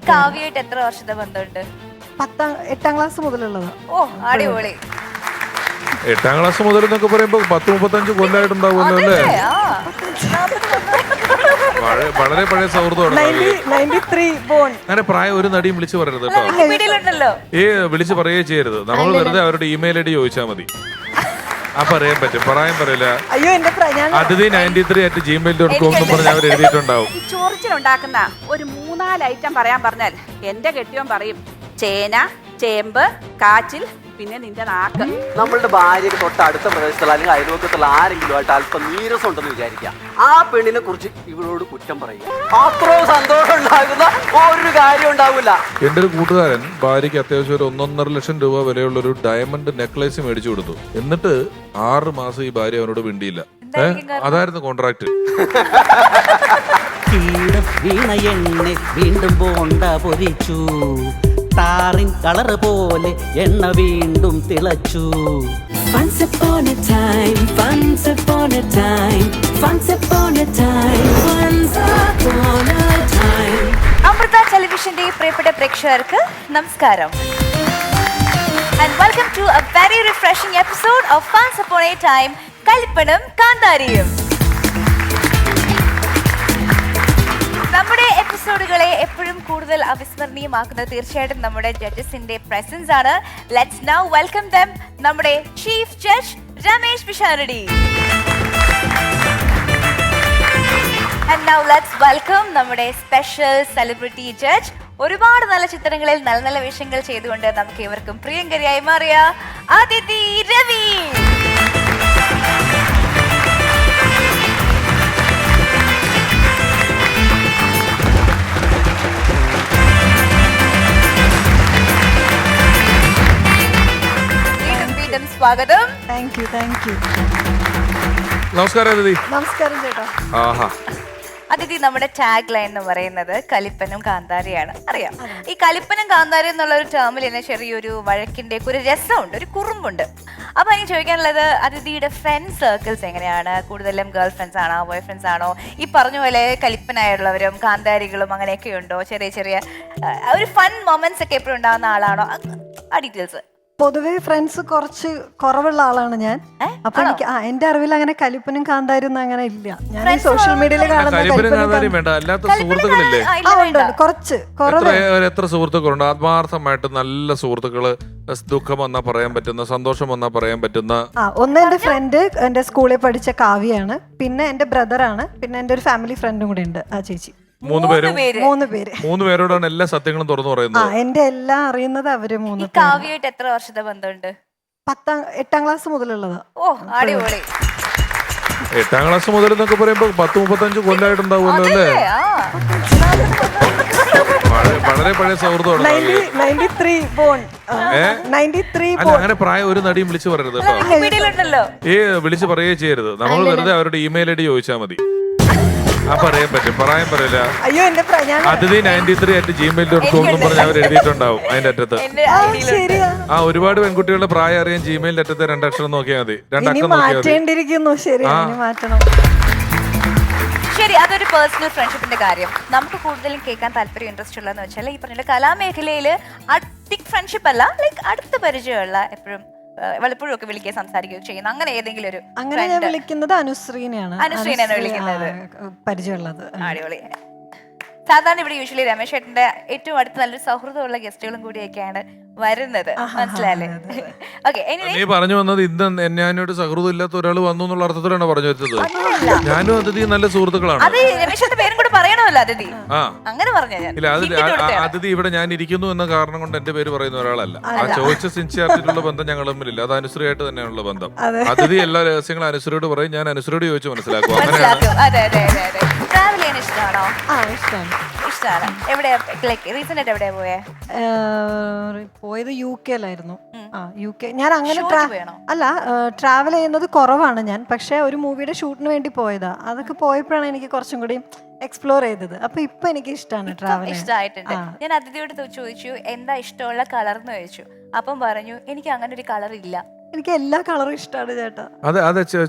കാവ്യായിട്ട് എത്ര വർഷത്തെ ബന്ധമുണ്ട്? 8ാം ക്ലാസ് മുതലുള്ളതാ. ഓ അടിപൊളി. 8ാം ക്ലാസ് മുതൽ എന്നൊക്കെ പറയുമ്പോ 10-35 കൊല്ലമായിട്ടുണ്ടാവുമല്ലോ അല്ലേ? വളരെ പഴയ സൗഹൃദമാണ്. അങ്ങനെ പ്രായം ഒരു നടിയും വിളിച്ചു പറയരുത് കേട്ടോ. വിളിച്ചു പറയുകയേ ചെയ്യരുത്. നമ്മൾ വെറുതെ അവരുടെ ഇമെയിൽ ഐഡി ചോദിച്ചാൽ മതി. പറയാൻ പറ്റും, പറയാൻ പറയില്ല. Aditi93@gmail.com എന്ന് പറഞ്ഞ് അവർ എഴുതിയിട്ടുണ്ടാവും. ചോറിച്ചിലുണ്ടാക്കുന്ന ഒരു 3-4 ഐറ്റം പറയാൻ പറഞ്ഞാൽ എന്റെ കെട്ടിയോൻ പറയും ചേന, ചേമ്പ്, കാച്ചിൽ, പിന്നെ നിന്റെ നാക്ക്. നമ്മളുടെ ഭാര്യക്ക് തൊട്ട് അടുത്ത പ്രദേശത്തുള്ള അല്ലെങ്കിൽ അയൽവക്കത്തുള്ള ആരെങ്കിലും ആയിട്ട് അല്പം നീരസം ഉണ്ടെന്ന് വിചാരിക്കാം. ആ പെണ്ണിനെ കുറിച്ച് ഇവളോട് കുറ്റം പറയുക, അത്രയും സന്തോഷം ഉണ്ടാകുന്ന ഒരു കാര്യം ഉണ്ടാവില്ല. എന്റെ ഒരു കൂട്ടുകാരൻ ഭാര്യയ്ക്ക് അത്യാവശ്യം ഒരു 1.5 ലക്ഷം രൂപ വിലയുള്ള ഒരു ഡയമണ്ട് നെക്ലേസ് മേടിച്ചു കൊടുത്തു. എന്നിട്ട് 6 മാസം ഈ ഭാര്യ അവനോട് മിണ്ടിയില്ല. അതായിരുന്നു കോൺട്രാക്ട്. വീണ എണ്ണ വീണ്ടും ബോണ്ട പൊരിച്ചു, താറിൻ കളർ പോലെ എണ്ണ വീണ്ടും തിളച്ചു. Once upon a time, once upon a time, once upon a time, once upon a time. Amrita ടെലിവിഷന്റെ പ്രിയപ്പെട്ട പ്രേക്ഷകർക്ക് നമസ്കാരം. And welcome to a very refreshing episode of Once Upon a Time, കലിപ്പണം കാന്താരിയും. നമ്മുടെ എപ്പിസോഡുകളെ എപ്പോഴും കൂടുതൽ അവിസ്മരണീയമാക്കുന്നത് തീർച്ചയായിട്ടും നമ്മുടെ ജഡ്ജസിന്റെ പ്രസൻസ് ആണ്. ലെറ്റ്സ് നൗ വെൽക്കം ദം നമ്മുടെ chief judge Ramesh Pisharody. And now let's welcome നമ്മുടെ സ്പെഷ്യൽ സെലിബ്രിറ്റി ജഡ്ജ്. ഒരുപാട് നല്ല ചിത്രങ്ങളിൽ നല്ല നല്ല വിഷയങ്ങൾ ചെയ്തുകൊണ്ട് നമുക്ക് ഇവർക്കും പ്രിയങ്കരിയായി മാറിയ അതിഥി രവി. സ്വാഗതം. Thank you. നമസ്കാരം അതിഥി. നമസ്കാരം ചേട്ടാ. അതിഥി, നമ്മുടെ ടാഗ് ലൈൻ എന്ന് പറയുന്നത് കലിപ്പനും കാന്താരിയാണ്. അറിയാം, ഈ കലിപ്പനും കാന്താരി എന്നുള്ള ഒരു ടേമിൽ തന്നെ ചെറിയൊരു വഴക്കിന്റെ ഒരു രസമുണ്ട്, ഒരു കുറുമ്പുണ്ട്. അപ്പൊ എനിക്ക് ചോദിക്കാനുള്ളത്, അതിഥിയുടെ ഫ്രണ്ട് സർക്കിൾസ് എങ്ങനെയാണ്? കൂടുതലും ഗേൾ ഫ്രണ്ട്സ് ആണോ, ബോയ് ഫ്രണ്ട്സ് ആണോ? ഈ പറഞ്ഞ പോലെ കലിപ്പനായുള്ളവരും കാന്താരികളും അങ്ങനെയൊക്കെ ഉണ്ടോ? ചെറിയ ചെറിയ ഒരു ഫൺ മൊമെന്റ്സ് ഒക്കെ എപ്പോഴും ഉണ്ടാകുന്ന ആളാണോ? ആ ഡീറ്റെയിൽസ്. പൊതുവെ ഫ്രണ്ട്സ് കുറച്ച് കുറവുള്ള ആളാണ് ഞാൻ. അപ്പൊ എനിക്ക് എന്റെ അറിവിൽ അങ്ങനെ കലിപ്പനും കാന്താരും അങ്ങനെ ഇല്ല. ഞാൻ സോഷ്യൽ മീഡിയയിൽ കാണുന്ന കുറച്ച് എത്ര സുഹൃത്തുക്കളുണ്ട് ആത്മാർത്ഥമായിട്ട് നല്ല സുഹൃത്തുക്കള്? ദുഃഖം വന്നാ പറയാൻ പറ്റുന്ന, സന്തോഷം വന്നാ പറയാൻ പറ്റുന്ന. ഒന്ന് എന്റെ ഫ്രണ്ട്, എന്റെ സ്കൂളിൽ പഠിച്ച കാവ്യാണ്. പിന്നെ എന്റെ ബ്രദറാണ്. പിന്നെ എന്റെ ഒരു ഫാമിലി ഫ്രണ്ടും കൂടെ ഉണ്ട്, ആ ചേച്ചി. 3 പേരോടാണ് എല്ലാ സത്യങ്ങളും തുറന്നു പറയുന്നത്. എന്റെ എല്ലാം അറിയുന്നത് അവര് 3 കാവ്യായിട്ട് എത്ര വർഷത്തെ ബന്ധമുണ്ട്? 8ാം ക്ലാസ് മുതലുള്ളതാ. ഓ അടിപൊളി. 8ാം ക്ലാസ് മുതൽ എന്നൊക്കെ പറയുമ്പോ 10-35 കൊല്ലമായിട്ടുണ്ടാവുമല്ലോ അല്ലേ? വളരെ പഴയ സൗഹൃദമാണ്. 93 അങ്ങനെ പ്രായം ഒരു നടിയും വിളിച്ചു പറയരുത് കേട്ടോ. വിളിച്ചു പറയുകയേ ചെയ്യരുത്. നമ്മൾ വെറുതെ അവരുടെ ഇമെയിൽ ഐഡി ചോദിച്ചാൽ മതി. പറയാൻ പറ്റും, പറയാൻ പറയില്ല. Aditi93@gmail.com എന്ന് പറഞ്ഞ് അവർ എഴുതിയിട്ടുണ്ടാവും അതിന്റെ അറ്റത്ത്. ഒരുപാട് പെൺകുട്ടികളുടെ പ്രായം അറിയാൻ ജിമെയിലിന്റെ അറ്റത്ത് 2 അക്ഷരം നോക്കിയാൽ മതി. 2 അക്കം നോക്കിയാൽ മതി. ശരി, അതൊരു പേഴ്സണൽ ഫ്രണ്ട്ഷിപ്പിന്റെ കാര്യം. നമുക്ക് കൂടുതലും കേൾക്കാൻ താല്പര്യം, ഇൻട്രസ്റ്റ് ഉള്ളതെന്ന് വെച്ചാൽ ഈ പറഞ്ഞ കലാമേഖലയിൽ തിക് ഫ്രണ്ട്ഷിപ്പ് അല്ല, ലൈക്ക് അടുത്ത പരിചയമുള്ള, എപ്പോഴും വല്ലപ്പോഴും ഒക്കെ വിളിക്കുക, സംസാരിക്കുകയോ ചെയ്യുന്ന അങ്ങനെ ഏതെങ്കിലും ഒരു. അങ്ങനെ ഞാൻ വിളിക്കുന്നത് അനുശ്രീനെയാണ് വിളിക്കുന്നത്. പരിചയമുള്ളത്. അടിപൊളി. സാധാരണ ഇവിടെ യൂഷ്വലി രമേശ് ചേട്ടന്റെ ഏറ്റവും അടുത്ത നല്ലൊരു സൗഹൃദമുള്ള ഗസ്റ്റുകളും കൂടിയൊക്കെയാണ് വരുന്നത്, മനസ്സിലായല്ലേ? ഓക്കെ, നീ പറഞ്ഞു വന്നത് ഇന്ന് ഞാനൊരു സൗഹൃദം ഇല്ലാത്ത ഒരാൾ വന്നു എന്നുള്ള അർത്ഥത്തിലാണ് പറഞ്ഞു വെച്ചത്. ഞാനും അതിഥി നല്ല സുഹൃത്തുക്കളാണ്. അത് രമേശന്റെ പേരും കൂടെ പറയണമല്ലോ അതിഥി. അങ്ങനെ പറഞ്ഞാ ഞാൻ. ഇല്ല, അതിഥി ഇവിടെ ഞാൻ ഇരിക്കുന്നു എന്ന കാരണം കൊണ്ട് എന്റെ പേര് പറയുന്ന ഒരാളല്ല. ആ ചോദിച്ച സിൻസിയാരിറ്റിയുള്ള ബന്ധം ഞങ്ങൾ തമ്മിലില്ല. അത് അനുശ്രീയായിട്ട് തന്നെയാണുള്ള ബന്ധം. അതിഥി എല്ലാ രഹസ്യങ്ങളും അനുശ്രീയോട് പറയും, ഞാൻ അനുശ്രീയോട് ചോദിച്ച് മനസ്സിലാക്കും. ട്രാവൽ ചെയ്യാൻ ഇഷ്ടമാണോ? ഇഷ്ടമാണ്. എവിടെയാ റീസെന്റ് ആയിട്ട് എവിടെയാ പോയത്? UK ലായിരുന്നു. UK. ഞാൻ അങ്ങനെ അല്ല, ട്രാവൽ ചെയ്യുന്നത് കുറവാണ് ഞാൻ. പക്ഷെ ഒരു മൂവിയുടെ ഷൂട്ടിന് വേണ്ടി പോയതാ. അതൊക്കെ പോയപ്പോഴാണ് എനിക്ക് കുറച്ചും കൂടി എക്സ്പ്ലോർ ചെയ്തത്. അപ്പൊ ഇപ്പൊ എനിക്ക് ഇഷ്ടമാണ് ട്രാവൽ. ഇഷ്ടമായിട്ടുണ്ട്. ഞാൻ അതിഥിയോട് ചോദിച്ചു എന്താ ഇഷ്ടമുള്ള കളർ എന്ന് ചോദിച്ചു. അപ്പം പറഞ്ഞു എനിക്ക് അങ്ങനെ ഒരു കളർ ഇല്ല. എനിക്ക് എല്ലാ കളറും ഇഷ്ടമാണ് ചേട്ടാ. അതെ അതെ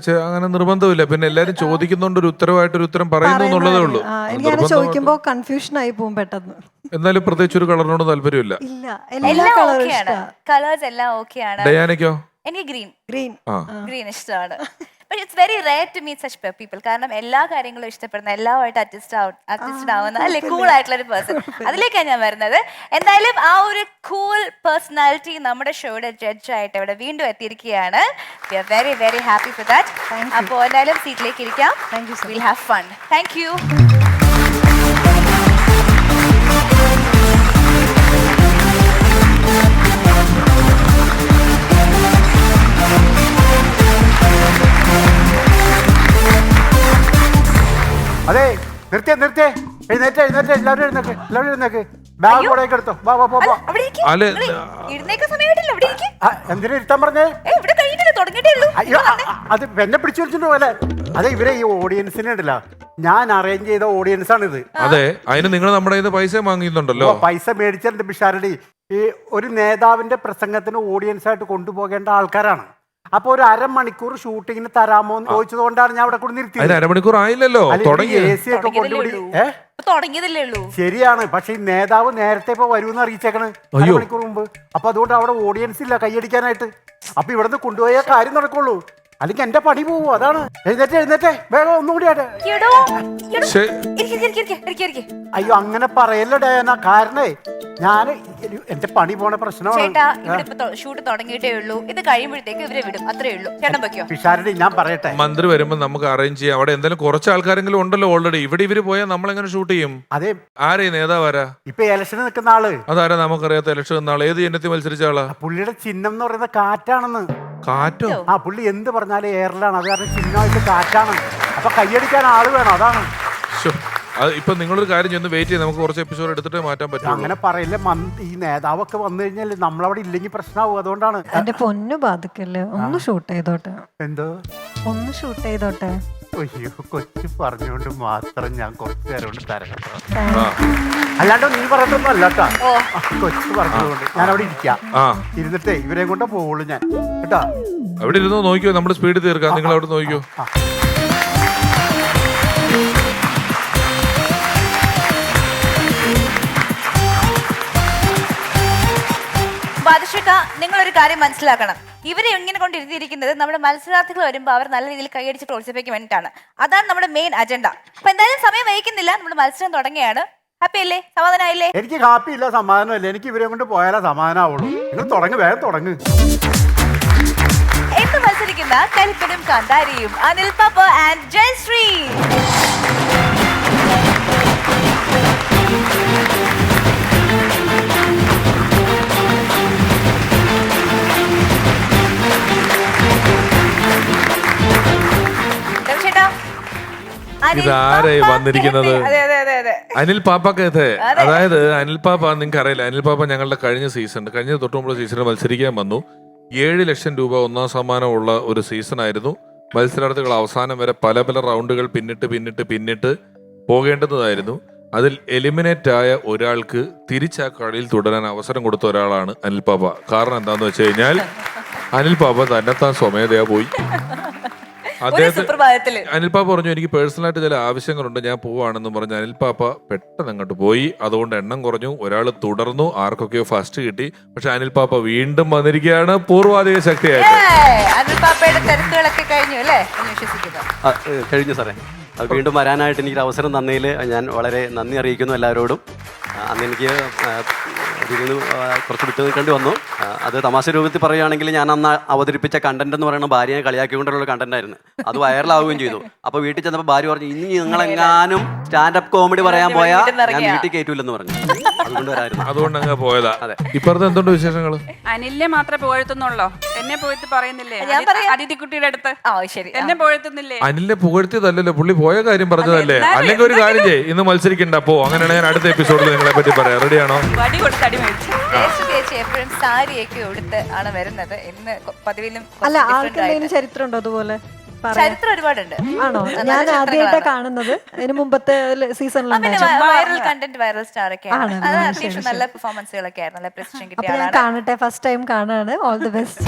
അങ്ങനെ നിർബന്ധമില്ല. പിന്നെ എല്ലാരും ചോദിക്കുന്നോണ്ട് ഒരു ഉത്തരവായിട്ടൊരു ഉത്തരം പറയുന്നു എന്നുള്ളതേ ഉള്ളൂ. എനിക്ക് അങ്ങനെ ചോദിക്കുമ്പോ കൺഫ്യൂഷൻ ആയി പോകും പെട്ടെന്ന്. എന്നാലും പ്രത്യേകിച്ച് ഒരു കളറിനോട് താല്പര്യമില്ല. ഇല്ല, എല്ലാ എല്ലാം കളറും ഓക്കെയാണ്, കളേഴ്സ് എല്ലാം ഓക്കെയാണ്. ഡയാനയ്ക്കോ? എനിക്ക് ഗ്രീൻ ഗ്രീൻ. ഗ്രീൻ ഇഷ്ടമാണ്. പക്ഷെ it's very rare to meet such people. കാരണം എല്ലാ കാര്യങ്ങളും ഇഷ്ടപ്പെടുന്ന, എല്ലാമായിട്ട് അഡ്ജസ്റ്റഡ് ആവുന്ന അല്ലെ കൂൾ ആയിട്ടുള്ള ഒരു പേഴ്സൺ. അതിലേക്കാണ് ഞാൻ വരുന്നത്. എന്തായാലും ആ ഒരു കൂൾ പേഴ്സണാലിറ്റി നമ്മുടെ ഷോയുടെ ജഡ്ജായിട്ട് ഇവിടെ വീണ്ടും എത്തിയിരിക്കുകയാണ്. We are very very happy for that. അപ്പോൾ എന്തായാലും സീറ്റിലേക്ക് ഇരിക്കാം. Will have fun. Thank you. അതെ, നിർത്തിയേ എഴുന്നേറ്റ് എല്ലാവരും എഴുന്നേക്ക് ബാഗ് കൂടെയൊക്കെ എടുത്തോ. അല്ലെ എന്തിനാ ഇരുത്താൻ പറഞ്ഞേ? അയ്യോ, അത് എന്നെ പിടിച്ചു വലിച്ചിട്ട് പോലെ. അതെ, ഇവരെ ഈ ഓഡിയൻസിനെ ഉണ്ടല്ലോ, ഞാൻ അറേഞ്ച് ചെയ്ത ഓഡിയൻസ് ആണിത്. അതെ, അതിന് നിങ്ങൾ നമ്മുടെ കയ്യിൽ നിന്ന് പൈസ വാങ്ങിയിട്ടുണ്ടല്ലോ. പൈസ മേടിച്ചിട്ടുണ്ട് ബിഷാരടി. ഈ ഒരു നേതാവിന്റെ പ്രസംഗത്തിന് ഓഡിയൻസ് ആയിട്ട് കൊണ്ടുപോകേണ്ട ആൾക്കാരാണ്. അപ്പൊ ഒരു അരമണിക്കൂർ ഷൂട്ടിങ്ങിന് തരാമോ എന്ന് ചോദിച്ചതുകൊണ്ടാണ് ഞാൻ അവിടെ കൊണ്ട് നിർത്തിയത്. അരമണിക്കൂർ ആയില്ലല്ലോ, AC ഒക്കെ കൊണ്ടുപിടി. ശരിയാണ്, പക്ഷെ ഈ നേതാവ് നേരത്തെ ഇപ്പൊ വരൂന്ന് അറിയിച്ചേക്കണ് അരമണിക്കൂർ മുമ്പ്. അപ്പൊ അതുകൊണ്ട് അവിടെ ഓഡിയൻസ് ഇല്ല കൈയടിക്കാനായിട്ട്. അപ്പൊ ഇവിടുന്ന് കൊണ്ടുപോയ കാര്യം നടക്കുള്ളൂ, അല്ലെങ്കിൽ എന്റെ പണി പോവോ. അതാണ്. എഴുന്നേറ്റേ വേഗം ഒന്നുകൂടി. അയ്യോ, അങ്ങനെ പറയല്ലോ ഡയാന. കാരണേ ഞാൻ എന്റെ പണി പോണ പ്രശ്നമാണ്. ഷൂട്ട് തുടങ്ങിയിട്ടേ ഉള്ളൂ. ഇത് കഴിയുമ്പോഴത്തേക്ക് ഇവരെ വിടും, അത്രേ ഉള്ളൂ. ചേട്ടൻ വെക്കോ? പിഷാരടി, ഞാൻ പറയട്ടെ, മന്ത്രി വരുമ്പോ നമുക്ക് അറേഞ്ച് ചെയ്യാം. അവിടെ എന്തായാലും കുറച്ച് ആൾക്കാരെങ്കിലും ഉണ്ടല്ലോ ഓൾറെഡി. ഇവിടെ ഇവര് പോയാൽ നമ്മൾ എങ്ങനെ ഷൂട്ട് ചെയ്യും? അതെ, ആരേ നേതാവാരാ? ഇപ്പൊ ഇലക്ഷന് നിൽക്കുന്ന ആള് അതാരാ? നമുക്കറിയാത്ത ഇലക്ഷൻ നിന്ന ആള്. ഏത് ചിഹ്നത്തിൽ മത്സരിച്ച ആളാ? പുള്ളിയുടെ ചിഹ്നം എന്ന് പറയുന്നത് കാറ്റാണെന്ന്. കാറ്റോ? ആ, പുള്ളി എന്ത് പറഞ്ഞാലും എയറിലാണ്. അത് കാരണം ചിഹ്നമായിട്ട് കാറ്റാണ്. അപ്പൊ കൈയടിക്കാൻ ആള് വേണം, അതാണ്. ഇപ്പൊ നിങ്ങളൊരു കാര്യം ചെന്ന് വെയിറ്റ് ചെയ്ത് നമുക്ക് കുറച്ച് എപ്പിസോഡ് എടുത്തിട്ട് മാറ്റാൻ പറ്റും. അങ്ങനെ പറയില്ല. ഈ നേതാവൊക്കെ വന്നു കഴിഞ്ഞാൽ നമ്മളവിടെ ഇല്ലെങ്കിൽ പ്രശ്നമാവും. അതുകൊണ്ടാണ്. എന്റെ പൊന്നു ബാധിക്കല്ലേ, ഒന്ന് ഷൂട്ട് ചെയ്തോട്ടെ. എന്തോ ഒന്ന് ഷൂട്ട് ചെയ്തോട്ടെ. അയ്യോ, കൊച്ചു പറഞ്ഞുകൊണ്ട് മാത്രം ഞാൻ കുറച്ചു നേരം കൊണ്ട് തരാം. അല്ലാണ്ട് നീ പറഞ്ഞൊന്നും അല്ലാട്ടാ, കൊച്ചു പറഞ്ഞതുകൊണ്ട് ഞാൻ അവിടെ ഇരിക്കാം. ഇരുന്നിട്ടേ ഇവരെ കൊണ്ടേ പോവുള്ളൂ ഞാൻ, കേട്ടാ. അവിടെ ഇരുന്നോ, നോക്കിയോ, നമ്മുടെ സ്പീഡ് തീർക്കാം. നിങ്ങൾ അവിടെ നോക്കിയോ. ബാദുഷക, നിങ്ങളൊരു കാര്യം മനസ്സിലാക്കണം. ഇവരെ ഇങ്ങനെ കൊണ്ടിരുത്തിയിരിക്കുന്നത് നമ്മുടെ മത്സരാർത്ഥികൾ വരുമ്പോൾ അവർ നല്ല രീതിയിൽ കൈയടിച്ച് പ്രോത്സാഹിപ്പിക്കാൻ വേണ്ടിയിട്ടാണ്. അതാണ് നമ്മുടെ മെയിൻ അജണ്ട. അപ്പൊ എന്തായാലും സമയം വഹിക്കുന്നില്ല, നമ്മുടെ മത്സരം തുടങ്ങിയാണ്. ഹാപ്പി അല്ലേ? സമാധാനമായില്ലേ? എനിക്ക് ഹാപ്പി ഇല്ല, സമാധാനമില്ല. എനിക്ക് ഇവരെ കൊണ്ട് പോയാലേ സമാധാനമാവുള്ളൂ. നിങ്ങൾ വേഗം തുടങ്ങ്. എന്ന് മത്സരിക്കുന്ന കലിപ്പനും കാന്താരിയും അനിൽ പാപ്പ ആൻഡ് ജയശ്രീ. ഇതാരായി വന്നിരിക്കുന്നത്? അനിൽ പാപ്പക്കത്തെ. അതായത് അനിൽ പാപ്പ, നിങ്ങൾക്ക് അറിയില്ല, അനിൽ പാപ്പ ഞങ്ങളുടെ കഴിഞ്ഞ തൊട്ടുമുമ്പ് സീസണിൽ മത്സരിക്കാൻ വന്നു. 7 ലക്ഷം രൂപ ഒന്നാം സമ്മാനമുള്ള ഒരു സീസൺ ആയിരുന്നു. മത്സരാർത്ഥികൾ അവസാനം വരെ പല റൗണ്ടുകൾ പിന്നിട്ട് പോകേണ്ടതായിരുന്നു. അതിൽ എലിമിനേറ്റ് ആയ ഒരാൾക്ക് തിരിച്ചാ കളിയിൽ തുടരാൻ അവസരം കൊടുത്ത ഒരാളാണ് അനിൽ പാപ്പ. കാരണം എന്താന്ന് വെച്ച് കഴിഞ്ഞാൽ അനിൽ പാപ്പ തന്നെത്താൻ സ്വമേധയാ പോയി. അനിൽ പാപ്പ പറഞ്ഞു, എനിക്ക് പേഴ്സണലായിട്ട് ചില ആവശ്യങ്ങളുണ്ട്, ഞാൻ പോവാണെന്ന് പറഞ്ഞ് അനിൽ പാപ്പ പെട്ടെന്ന് അങ്ങോട്ട് പോയി. അതുകൊണ്ട് എണ്ണം കുറഞ്ഞു. ഒരാൾ തുടർന്നു, ആർക്കൊക്കെയോ ഫസ്റ്റ് കിട്ടി. പക്ഷെ അനിൽ പാപ്പ വീണ്ടും വന്നിരിക്കുകയാണ് പൂർവാധിക ശക്തിയായിട്ട്. അനിൽ പാപ്പയുടെ തിരക്കുകളൊക്കെ കഴിഞ്ഞു അല്ലേ? കഴിഞ്ഞു സാറേ. വീണ്ടും വരാനായിട്ട് എനിക്ക് അവസരം തന്നതിൽ ഞാൻ വളരെ നന്ദി അറിയിക്കുന്നു എല്ലാവരോടും. അന്ന് എനിക്ക് ഇതിൽ കുറച്ച് വിട്ടു നിൽക്കേണ്ടി വന്നു. അത് തമാശ രൂപത്തിൽ പറയുകയാണെങ്കിൽ ഞാൻ അന്ന് അവതരിപ്പിച്ച കണ്ടന്റ് എന്ന് പറയുന്ന ഭാര്യയെ കളിയാക്കിക്കൊണ്ടുള്ള കണ്ടന്റ് ആയിരുന്നു. അത് വൈറലാവുകയും ചെയ്തു. അപ്പോൾ വീട്ടിൽ ചെന്നപ്പോൾ ഭാര്യ പറഞ്ഞു, ഇനി നിങ്ങളെങ്ങാനും സ്റ്റാൻഡപ്പ് കോമഡി പറയാൻ പോയാൽ ഞാൻ വീട്ടിൽ കയറ്റൂലെന്ന് പറഞ്ഞു. അതുകൊണ്ട് വരായിരുന്നു. അതുകൊണ്ട് അങ്ങ് പോയതാ. അതെ. ഇപ്പുറത്ത് എന്തുണ്ട് വിശേഷങ്ങൾ? അനിലിനെ മാത്രമേ പുകഴ്ത്തുന്നുള്ളോ? എന്നെ പുകഴ്ത്തി പറയുന്നില്ലേ? അതിഥിക്കുട്ടിയുടെ അടുത്ത് എന്നെ പുകഴ്ത്തുന്നില്ലേ? അനിലിനെ പുകഴ്ത്തിയതല്ലല്ലോ, പുള്ളി പോയ കാര്യം പറഞ്ഞതല്ലേ. അല്ലെങ്കിൽ ഒരു കാര്യം ചെയ്യ്, ഇന്ന് മത്സരിക്കണ്ട പോ. അങ്ങനെയാണ് ഞാൻ അടുത്ത എപ്പിസോഡിൽ നിങ്ങളെ പറ്റി പറയാം. റെഡിയാണോ? എപ്പോഴും സാരിയൊക്കെ ഉടുത്ത് ആണ് വരുന്നത്. ഇന്ന് പതിവിലും അല്ല, ആൾക്കെന്തെങ്കിലും ചരിത്രം ഉണ്ടോ അതുപോലെ? ചരിത്രം ഒരുപാടുണ്ട്. ആണോ? ഞാൻ ആദ്യമായിട്ടാണ് കാണുന്നത്. ഇതിന് മുമ്പത്തെ സീസണിലുണ്ടായിരുന്നു. വൈറൽ കണ്ടന്റ്, വൈറൽ സ്റ്റാർ ഒക്കെ ആണ്. അത്യാവശ്യം നല്ല പെർഫോമൻസുകളൊക്കെ ആയിരുന്നു. നല്ല പ്രസിഷൻ കിട്ടിയ ആളാണ്. കാണട്ടെ, ഫസ്റ്റ് ടൈം കാണാണ്. All the best.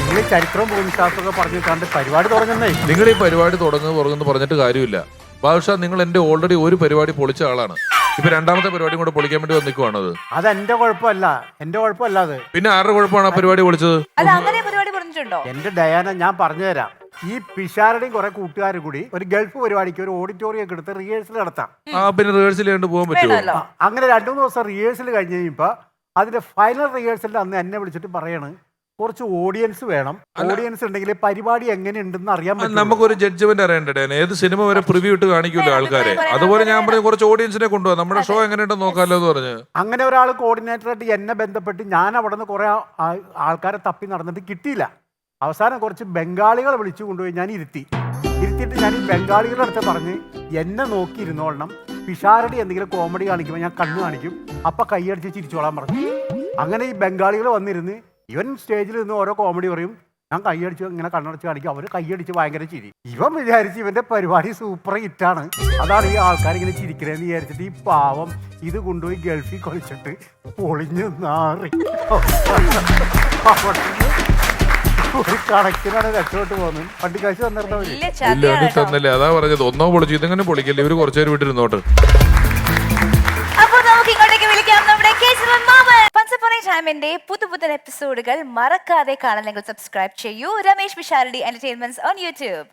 നിങ്ങൾ ചരിത്രവും ഭൂമിശാസ്ത്രമൊക്കെ പറഞ്ഞു കണ്ട് പരിപാടി തുടങ്ങുന്നേ. നിങ്ങൾ ഈ പരിപാടി തുടങ്ങുന്നു പറഞ്ഞിട്ട് കാര്യമില്ല. ബാദുഷാ, നിങ്ങൾ എന്റെ ഓൾറെഡി ഒരു പരിപാടി പൊളിച്ച ആളാണ്. ഇപ്പൊ രണ്ടാമത്തെ പരിപാടി കൂടെ പൊളിക്കാൻ വേണ്ടി വന്നിക്കുവാണത്. അതെന്റെ കുഴപ്പമല്ല, എന്റെ കുഴപ്പമല്ല അത്. പിന്നെ ആരുടെ കുഴപ്പമാണ് ആ പരിപാടി പൊളിച്ചത്? അല്ല, അങ്ങനെ പരിപാടി പറഞ്ഞിട്ടുണ്ടോ? എന്റെ ഡയാന, ഞാൻ പറഞ്ഞുതരാം. ഈ പിഷാരുടെയും കുറെ കൂട്ടുകാരും കൂടി ഒരു ഗൾഫ് പരിപാടിക്ക് ഒരു ഓഡിറ്റോറിയം ഒക്കെ എടുത്ത് റിഹേഴ്സൽ നടത്താം. പിന്നെ റിഹേഴ്സൽ ചെയ്യേണ്ടി പോകാൻ പറ്റുമോ? അങ്ങനെ 2-3 ദിവസം റിഹേഴ്സൽ കഴിഞ്ഞ് കഴിയുമ്പോ അതിന്റെ ഫൈനൽ റിഹേഴ്സലിന്റെ അന്ന് എന്നെ വിളിച്ചിട്ട് പറയാണ്, കുറച്ച് ഓഡിയൻസ് വേണം. ഓഡിയൻസ് ഉണ്ടെങ്കിൽ പരിപാടി എങ്ങനെയുണ്ടെന്ന് അറിയാൻ പറ്റും. നമുക്കൊരു ജഡ്ജ്മെന്റ് അറിയണ്ടേ? ഏത് സിനിമ വരെ പ്രിവ്യൂ ഇട്ട് കാണിക്കൂല ആൾക്കാരെ. അതുപോലെ ഞാൻ പറഞ്ഞു കുറച്ച് ഓഡിയൻസിനെ കൊണ്ടുപോകാം, നമ്മുടെ ഷോ എങ്ങനെയുണ്ടെന്ന് നോക്കാമല്ലോ എന്ന് പറഞ്ഞു. അങ്ങനെ ഒരാൾ കോർഡിനേറ്ററായിട്ട് എന്നെ ബന്ധപ്പെട്ട് ഞാൻ അവിടെ നിന്ന് കുറെ ആൾക്കാരെ തപ്പി നടന്നിട്ട് കിട്ടിയില്ല. അവസാനം കുറച്ച് ബംഗാളികളെ വിളിച്ചു കൊണ്ടുപോയി ഞാൻ ഇരുത്തിയിട്ട് ഞാൻ ഈ ബംഗാളികളുടെ അടുത്ത് പറഞ്ഞ് എന്നെ നോക്കി ഇരുന്നോളണം, പിഷാരടി എന്തെങ്കിലും കോമഡി കാണിക്കുമ്പോൾ ഞാൻ കണ്ണു കാണിക്കും, അപ്പൊ കൈയടിച്ച് ചിരിച്ചോളാൻ പറഞ്ഞു. അങ്ങനെ ഈ ബംഗാളികൾ വന്നിരുന്ന് ഇവൻ സ്റ്റേജിൽ നിന്ന് ഓരോ കോമഡി പറയും, ഞാൻ കൈയടിച്ച് ഇങ്ങനെ കണ്ണടച്ച് കാണിക്കും, അവർ കൈയടിച്ച് ഭയങ്കര ചിരി. ഇവൻ വിചാരിച്ച് ഇവന്റെ പരിപാടി സൂപ്പർ ഹിറ്റാണ്, അതാണ് ഈ ആൾക്കാർ ഇങ്ങനെ ചിരിക്കണേന്ന് വിചാരിച്ചിട്ട് ഈ പാവം ഇത് കൊണ്ടുപോയി ഗൾഫിൽ കളിച്ചിട്ട് പൊളിഞ്ഞു നാറി ഒരു കണക്കിനാണ് രക്ഷപ്പെട്ട് പോകുന്നത്. വണ്ടിക്കാശ് തന്നിരുന്നവര് തന്നില്ലേ? അതാ പറഞ്ഞത്, ഒന്നോ പൊളിച്ചു, ഇതെങ്ങനെ പൊളിക്കല്ലേ? ഇവര് കുറച്ചേരം വിട്ടിരുന്നോട്ട്. അപ്പോൾ നമുക്ക് ഇങ്ങോട്ടേക്ക് വിളിക്കാം നമ്മുടെ ടൈമിന്റെ പുതുപുത്തൻ എപ്പിസോഡുകൾ മറക്കാതെ കാണാൻ നിങ്ങൾ സബ്സ്ക്രൈബ് ചെയ്യൂ. Ramesh Pisharody entertainments on YouTube.